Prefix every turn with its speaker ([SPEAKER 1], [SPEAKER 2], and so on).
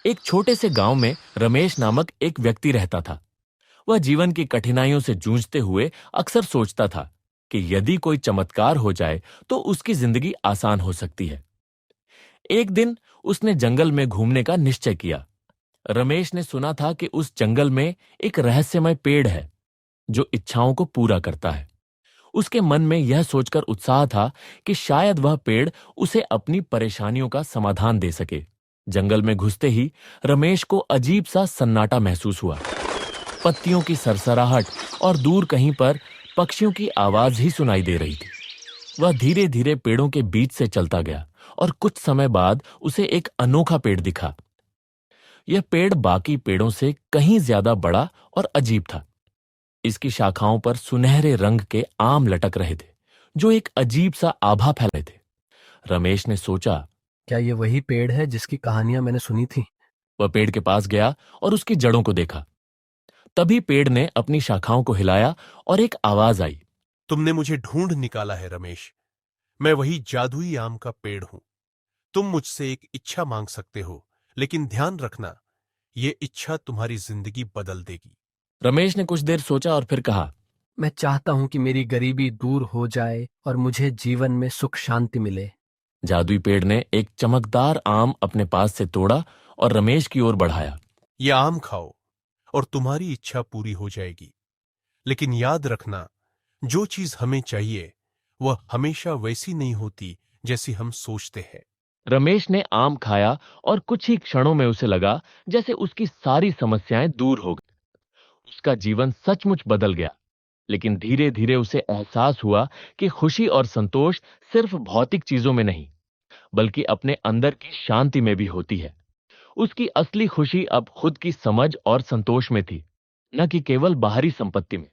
[SPEAKER 1] एक छोटे से गांव में रमेश नामक एक व्यक्ति रहता था। वह जीवन की कठिनाइयों से जूझते हुए अक्सर सोचता था कि यदि कोई चमत्कार हो जाए तो उसकी जिंदगी आसान हो सकती है। एक दिन उसने जंगल में घूमने का निश्चय किया। रमेश ने सुना था कि उस जंगल में एक रहस्यमय पेड़ है जो इच्छाओं को पूरा करता है। उसके मन में यह सोचकर उत्साह था कि शायद वह पेड़ उसे अपनी परेशानियों का समाधान दे सके। जंगल में घुसते ही रमेश को अजीब सा सन्नाटा महसूस हुआ। पत्तियों की सरसराहट और दूर कहीं पर पक्षियों की आवाज ही सुनाई दे रही थी। वह धीरे धीरे पेड़ों के बीच से चलता गया और कुछ समय बाद उसे एक अनोखा पेड़ दिखा। यह पेड़ बाकी पेड़ों से कहीं ज्यादा बड़ा और अजीब था। इसकी शाखाओं पर सुनहरे रंग के आम लटक रहे थे जो एक अजीब सा आभा फैलाए थे। रमेश ने सोचा,
[SPEAKER 2] क्या ये वही पेड़ है जिसकी कहानियां मैंने सुनी थी?
[SPEAKER 1] वह पेड़ के पास गया और उसकी जड़ों को देखा। तभी पेड़ ने अपनी शाखाओं को हिलाया और एक आवाज आई।
[SPEAKER 3] तुमने मुझे ढूंढ निकाला है रमेश। मैं वही जादुई आम का पेड़ हूं। तुम मुझसे एक इच्छा मांग सकते हो, लेकिन ध्यान रखना, ये इच्छा तुम्हारी जिंदगी बदल देगी।
[SPEAKER 1] रमेश ने कुछ देर सोचा और फिर कहा,
[SPEAKER 2] मैं चाहता हूं कि मेरी गरीबी दूर हो जाए और मुझे जीवन में सुख शांति मिले।
[SPEAKER 1] जादुई पेड़ ने एक चमकदार आम अपने पास से तोड़ा और रमेश की ओर बढ़ाया।
[SPEAKER 3] ये आम खाओ और तुम्हारी इच्छा पूरी हो जाएगी। लेकिन याद रखना, जो चीज हमें चाहिए वह हमेशा वैसी नहीं होती जैसी हम सोचते हैं।
[SPEAKER 1] रमेश ने आम खाया और कुछ ही क्षणों में उसे लगा जैसे उसकी सारी समस्याएं दूर हो गई। उसका जीवन सचमुच बदल गया। लेकिन धीरे धीरे उसे एहसास हुआ कि खुशी और संतोष सिर्फ भौतिक चीजों में नहीं, बल्कि अपने अंदर की शांति में भी होती है। उसकी असली खुशी अब खुद की समझ और संतोष में थी, न कि केवल बाहरी संपत्ति में।